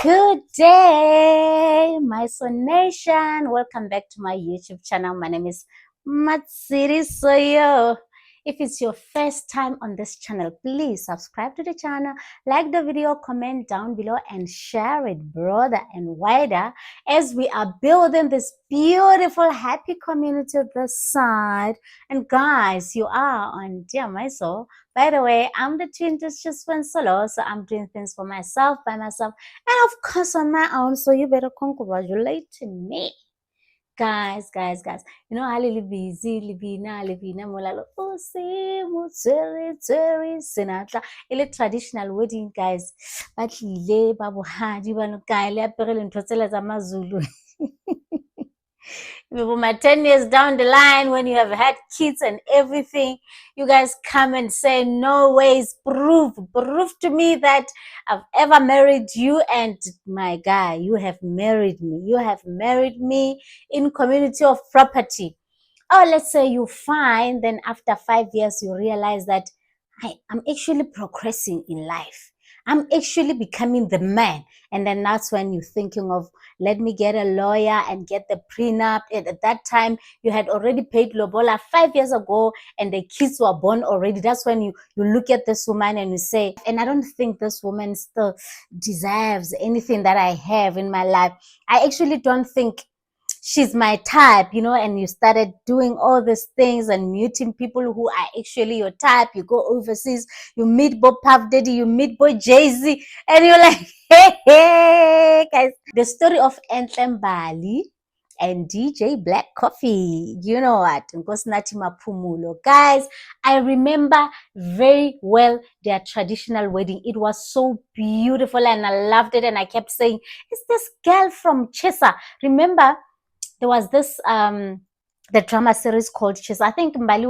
Good day, my Son Nation. Welcome back to my YouTube channel. My name is Matsiri Soyo. If it's your first time on this channel, please subscribe to the channel, like the video, comment down below, and share it broader and wider as we are building this beautiful, happy community this side. And guys, you are on Dear My Soul. By the way, I'm the twin just one solo, so I'm doing things for myself, by myself, and of course on my own. So you better congratulate me. Guys. You know, I live busy, livina, molalo. Oh, very senatla. Ele traditional wedding, guys. But le babu hadi banu kaile apere ntho tsela tsa maZulu. My 10 years down the line, when you have had kids and everything, you guys come and say, no ways, prove to me that I've ever married you. And my guy, you have married me. You have married me in community of property. Or let's say you find, then after 5 years, you realize that I'm actually progressing in life. I'm actually becoming the man. And then that's when you're thinking of, let me get a lawyer and get the prenup. And at that time, you had already paid lobola 5 years ago and the kids were born already. That's when you look at this woman and you say, and I don't think this woman still deserves anything that I have in my life. I actually don't think she's my type, you know, and you started doing all these things and muting people who are actually your type. You go overseas, you meet Bob Puff Daddy, you meet Boy Jay-Z, and you're like, hey, guys. The story of Enhle Mbali and DJ Black Coffee. You know what? Guys, I remember very well their traditional wedding. It was so beautiful and I loved it. And I kept saying, it's this girl from Chesa. Remember, there was this the drama series called Chesa. I think Mbali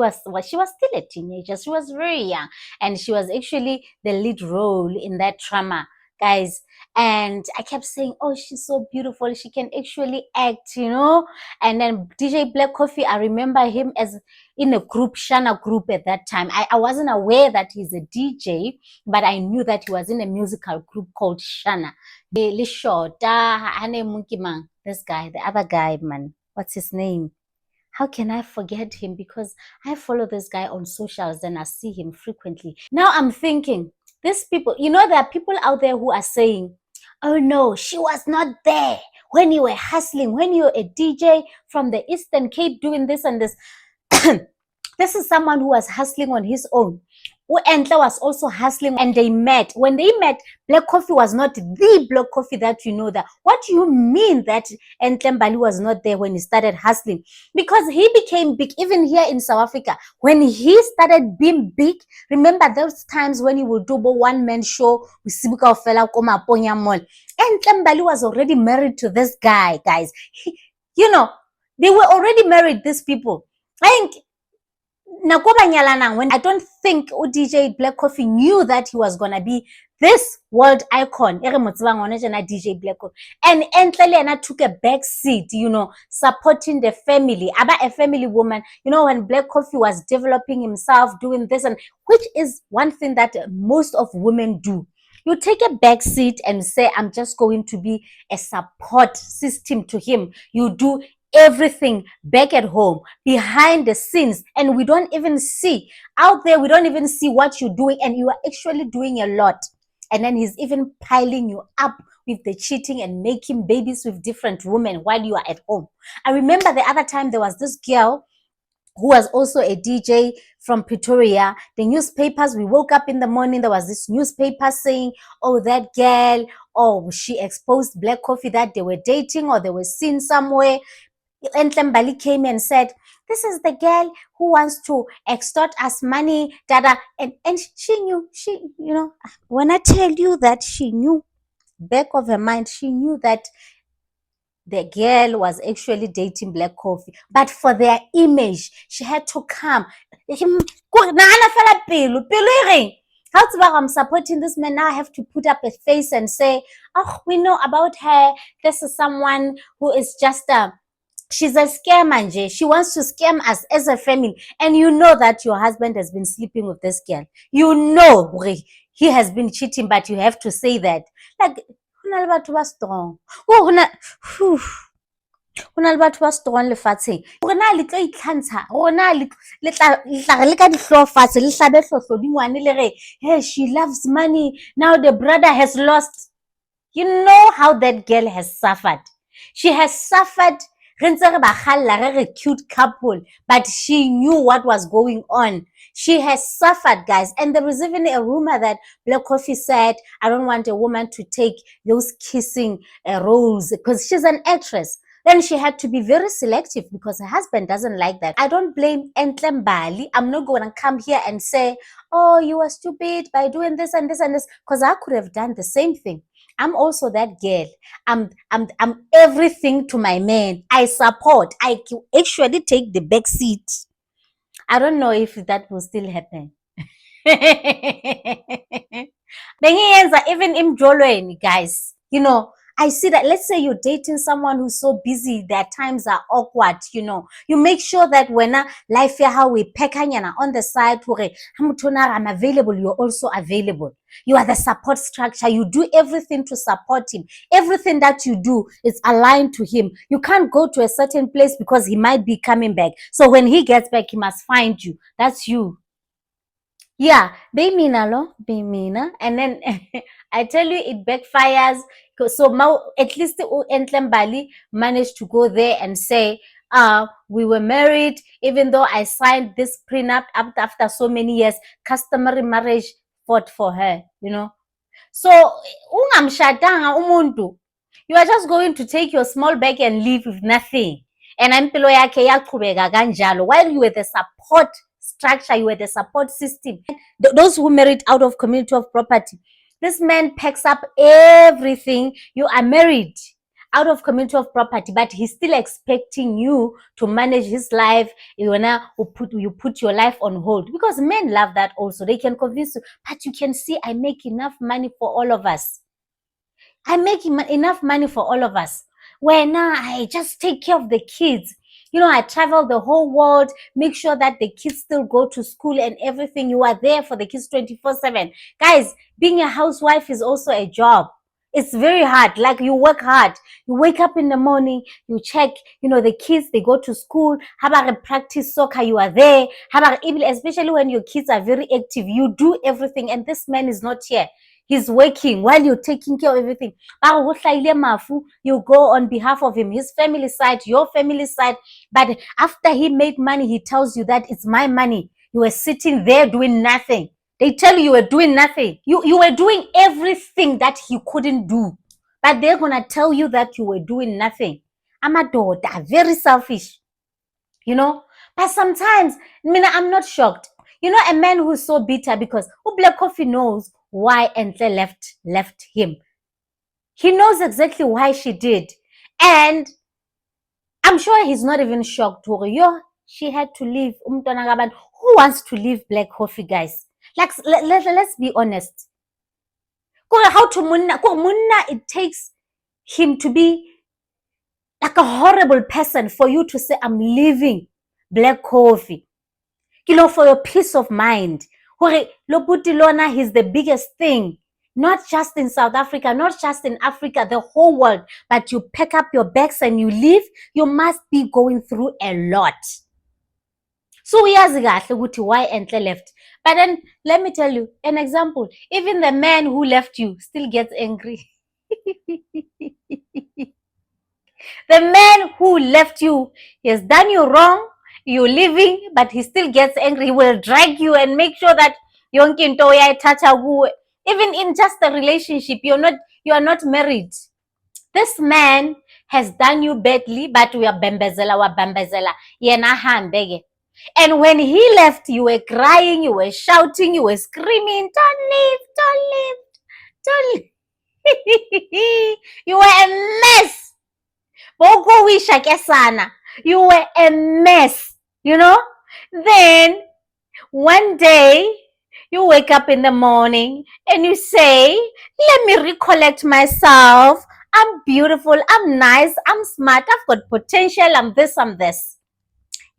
she was still a teenager. She was very young, and she was actually the lead role in that drama, guys. And I kept saying, oh, she's so beautiful, she can actually act, you know. And then DJ Black Coffee, I remember him as in a group, Shana group at that time. I wasn't aware that he's a DJ, but I knew that he was in a musical group called Shana. This guy, the other guy, man, what's his name? How can I forget him? Because I follow this guy on socials and I see him frequently. Now I'm thinking, these people, you know, there are people out there who are saying, oh no, she was not there when you were hustling, when you were a DJ from the Eastern Cape doing this and this. This is someone who was hustling on his own. Enhle was also hustling, and they met. When they met, Black Coffee was not the Black Coffee that you know that. What do you mean that Enhle Mbali was not there when he started hustling? Because he became big even here in South Africa. When he started being big, remember those times when he would do a one-man show with Sibuka Ofela Koma Ponya Mall. Enhle Mbali was already married to this guy, guys. You know, they were already married, these people. When I don't think DJ Black Coffee knew that he was gonna be this world icon. DJ Black Coffee. And Enhle took a back seat, you know, supporting the family. About a family woman, you know, when Black Coffee was developing himself, doing this, and which is one thing that most of women do. You take a back seat and say, I'm just going to be a support system to him. You do everything back at home, behind the scenes, and we don't even see out there. We don't even see what you're doing, and you are actually doing a lot. And then he's even piling you up with the cheating and making babies with different women while you are at home. I remember the other time there was this girl who was also a DJ from Pretoria. The newspapers, we woke up in the morning, there was this newspaper saying, oh, that girl, oh, she exposed Black Coffee, that they were dating or they were seen somewhere. Enhle Mbali came and said, this is the girl who wants to extort us money, dada. And she knew, you know, when I tell you that she knew, back of her mind, she knew that the girl was actually dating Black Coffee. But for their image, she had to come. I'm supporting this man. Now I have to put up a face and say, oh, we know about her. This is someone who is just she's a scammer. She wants to scam us as a family. And you know that your husband has been sleeping with this girl. You know he has been cheating, but you have to say that. Like, Ho na le batho ba strong. Ho na le batho ba strong lefatsheng. Hore na le tlo itlhantsha, hore na le tla le ka dihloho fatshe, le hlabe hlohlodingwane le re, hey, she loves money. Now the brother has lost. You know how that girl has suffered. She has suffered. Re cute couple, but she knew what was going on. She has suffered, guys. And there is even a rumor that Black Coffee said, I don't want a woman to take those kissing roles because she's an actress. Then she had to be very selective because her husband doesn't like that. I don't blame Enhle Mbali. I'm not going to come here and say, oh, you were stupid by doing this and this and this, because I could have done the same thing. I'm also that girl. I'm everything to my man. I support. I actually take the back seat. I don't know if that will still happen. Even imjolweni, guys. You know, I see that. Let's say you're dating someone who's so busy, their times are awkward, you know. You make sure that when life how we pekanyana on the side, I'm available, you're also available. You are the support structure. You do everything to support him. Everything that you do is aligned to him. You can't go to a certain place because he might be coming back. So when he gets back, he must find you. That's you. Yeah, Bimina. And then I tell you, it backfires. So at least Enhle Mbali managed to go there and say, we were married, even though I signed this prenup after so many years, customary marriage fought for her, you know. So, ungamshadanga umuntu, you are just going to take your small bag and leave with nothing. And impilo yakhe yaqhubeka kanjalo while you were the support structure, you were the support system. Those who married out of community of property, this man packs up everything. You are married out of community of property, but he's still expecting you to manage his life. You put your life on hold, because men love that also. They can convince you, but you can see I make enough money for all of us. I make enough money for all of us. Where now I just take care of the kids. You know, I travel the whole world, make sure that the kids still go to school and everything. You are there for the kids 24/7. Guys, being a housewife is also a job. It's very hard. Like, you work hard. You wake up in the morning, you check, you know, the kids, they go to school. How about practice soccer? You are there. How about, especially when your kids are very active, you do everything. And this man is not here. He's working while you're taking care of everything. You go on behalf of him, his family side, your family side. But after he made money, he tells you that it's my money. You were sitting there doing nothing. They tell you were doing nothing. You were doing everything that he couldn't do. But they're going to tell you that you were doing nothing. Amadoda, very selfish. You know? But sometimes, I'm not shocked. You know, a man who's so bitter because Black Coffee knows why Enhle left him. He knows exactly why she did. And I'm sure he's not even shocked. She had to leave. Who wants to leave Black Coffee, guys? Like, let's be honest. How to munna? It takes him to be like a horrible person for you to say, I'm leaving Black Coffee. You know, for your peace of mind. He's the biggest thing. Not just in South Africa, not just in Africa, the whole world. But you pack up your bags and you leave, you must be going through a lot. So uyazi kahle ukuthi why Enhle left. But then let me tell you an example. Even the man who left you still gets angry. The man who left you, he has done you wrong, you're leaving, but he still gets angry. He will drag you and make sure that even in just a relationship, you are not married. This man has done you badly, but we are bambezela. And when he left, you were crying, you were shouting, you were screaming, don't leave. You were a mess. You were a mess, you know? Then, one day, you wake up in the morning and you say, let me recollect myself. I'm beautiful, I'm nice, I'm smart, I've got potential, I'm this.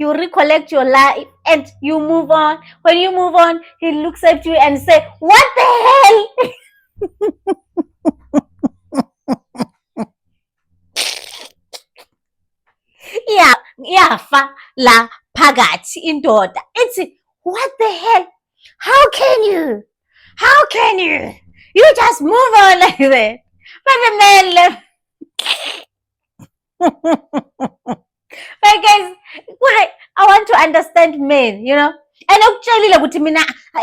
You recollect your life and you move on. When you move on, he looks at you and say, what the hell? iyafa la phakathi indoda. Ithi, what the hell? How can you? How can you? You just move on like that. But the man left. But guys, why? I want to understand men, you know. And actually,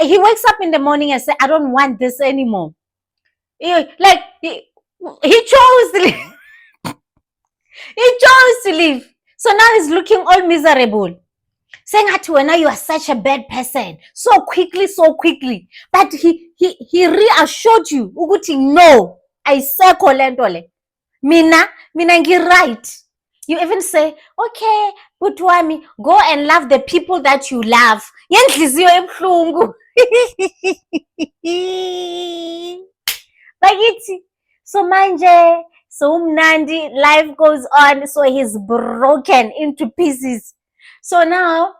he wakes up in the morning and says, I don't want this anymore. Like, he chose to leave. He chose to leave. So now he's looking all miserable. Saying to her, now you are such a bad person. So quickly. But he reassured you, Uguti, no, I say kolentole. Mina right. You even say, okay, Butwami, go and love the people that you love. Yenhliziyo ebuhlungu. Bakithi. So manje, so umnandi, life goes on. So he's broken into pieces. So now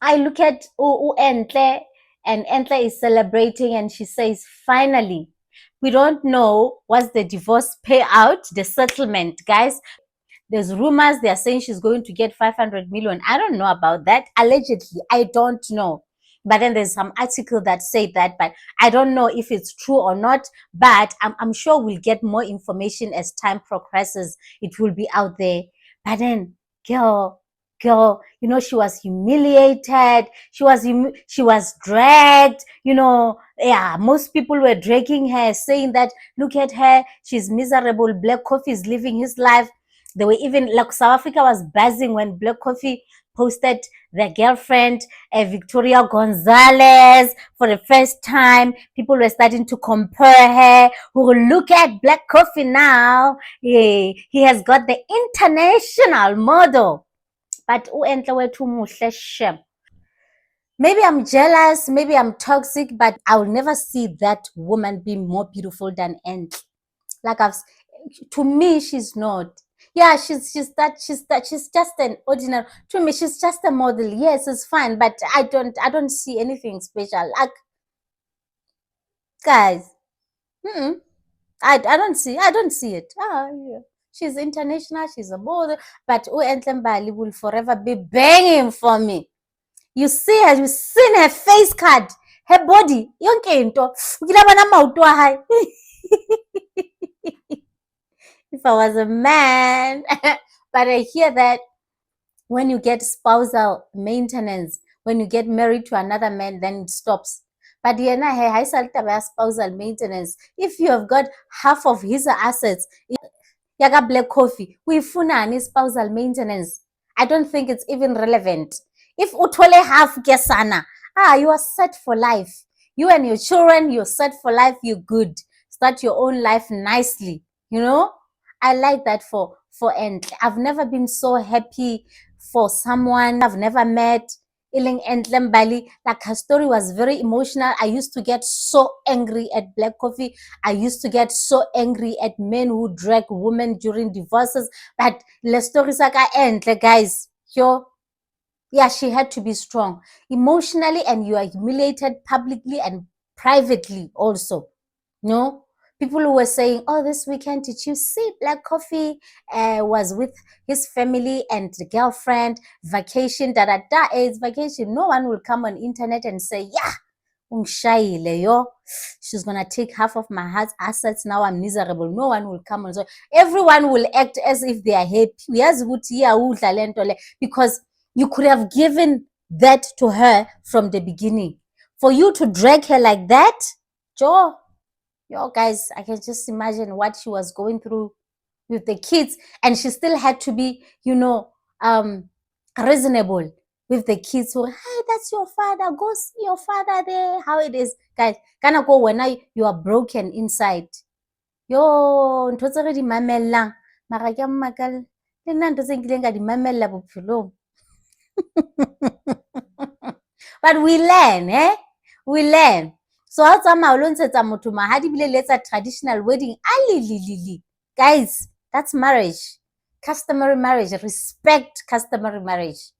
I look at Entle, and Entle is celebrating, and she says, finally, we don't know what's the divorce payout, the settlement, guys. There's rumors they are saying she's going to get 500 million. I don't know about that. Allegedly, I don't know. But then there's some article that say that, but I don't know if it's true or not. But I'm sure we'll get more information as time progresses. It will be out there. But then, girl, you know, she was humiliated. She was dragged. You know, yeah, most people were dragging her, saying that, look at her, she's miserable. Black Coffee is living his life. They were even, like, South Africa was buzzing when Black Coffee posted their girlfriend, Victoria Gonzalez, for the first time. People were starting to compare her. Oh, look at Black Coffee now. He has got the international model. But maybe I'm jealous, maybe I'm toxic, but I will never see that woman be more beautiful than Entle. Like, to me, she's not. Yeah, she's just an ordinary. To me, she's just a model. Yes, it's fine, but I don't see anything special. Like, guys, I don't see it. Yeah. She's international, she's a model, but Entle Mbali will forever be banging for me. You see her, you've seen her face card, her body, yonke into. If I was a man. But I hear that when you get spousal maintenance, when you get married to another man, then it stops. But spousal maintenance. If you have got half of his assets, Yaga Black Coffee, we funani spousal maintenance. I don't think it's even relevant. If utwale half kesana, you are set for life. You and your children, you're set for life, you're good. Start your own life nicely, you know? I like that for Entle. I've never been so happy for someone I've never met. Iling Entle Mbali, like, her story was very emotional. I used to get so angry at Black Coffee. I used to get so angry at men who drag women during divorces. But the stories like Entle, guys, yeah, she had to be strong emotionally, and you are humiliated publicly and privately also. No, people who were saying, oh, this weekend, did you see Black Coffee was with his family and the girlfriend, vacation, it's vacation. No one will come on internet and say, yeah, she's gonna take half of my heart's assets, now I'm miserable. No one will come on. So everyone will act as if they are happy, because you could have given that to her from the beginning. For you to drag her like that, Joe, guys, I can just imagine what she was going through with the kids, and she still had to be, reasonable with the kids. Who, hey, that's your father, go see your father there, how it is. Guys, kana go when you are broken inside. Ntho tse re di mamellang, mara ke a mmakala le nna ntho tse nkileng ka di mamella bophelong. But we learn, we learn. So ha tsamaya lo ntshetsa motho mahadi bile letsa traditional wedding, guys, that's marriage, customary marriage. Respect customary marriage.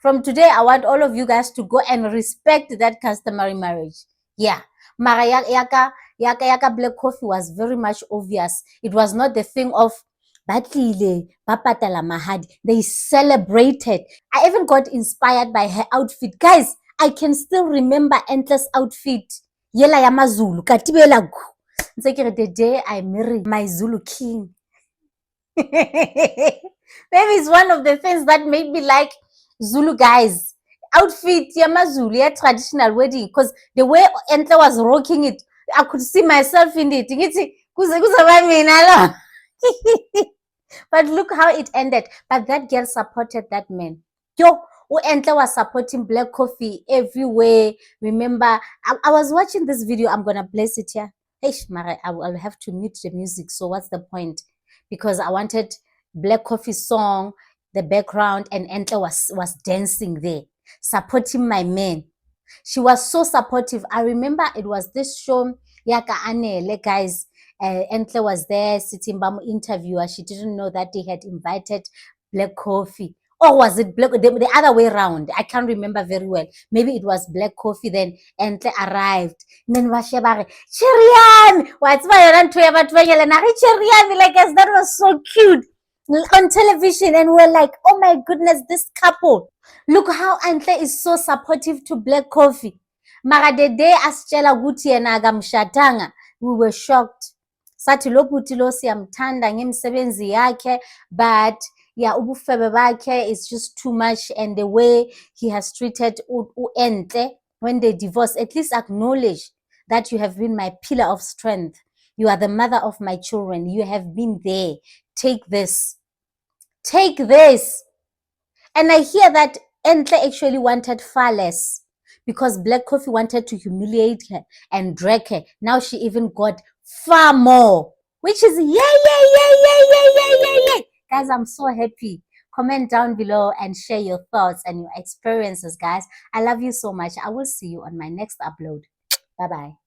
From today, I want all of you guys to go and respect that customary marriage. Yeah. Mara yaka Black Coffee was very much obvious. It was not the thing of Batlile, bapatala mahadi. They celebrated. I even got inspired by her outfit. Guys, I can still remember Entle's outfit. Yela yamazulu, katibela gu. The day I married my Zulu king. Maybe it's one of the things that made me like Zulu guys. Outfit yamazulu, yeah, traditional wedding. Because the way Entle was rocking it, I could see myself in it. But look how it ended. But that girl supported that man. Yo, Entle was supporting Black Coffee everywhere. Remember, I was watching this video. I'm gonna place it here. Hey, Mara, I'll have to mute the music. So what's the point? Because I wanted Black Coffee's song, the background, and Entle was dancing there, supporting my man. She was so supportive. I remember it was this show, Yaka Anele, guys. Entle was there, sitting bam interviewer. She didn't know that they had invited Black Coffee. Or was it the other way around? I can't remember very well. Maybe it was Black Coffee, then Entle arrived. And then Washebare, Cherian! What's my Cherian? Like, yes, that was so cute on television. And we're like, oh my goodness, this couple. Look how Entle is so supportive to Black Coffee. Mara the day asitshela ukuthi yena akamshadanga, we were shocked. Sathi lo bhuti lo siyamthanda ngemisebenzi yakhe, but yeah, ubufebe bakhe is just too much, and the way he has treated Entle when they divorced, at least acknowledge that you have been my pillar of strength. You are the mother of my children. You have been there. Take this. Take this. And I hear that Entle actually wanted far less because Black Coffee wanted to humiliate her and drag her. Now she even got far more, which is yay. Guys, I'm so happy. Comment down below and share your thoughts and your experiences, guys. I love you so much. I will see you on my next upload. Bye-bye.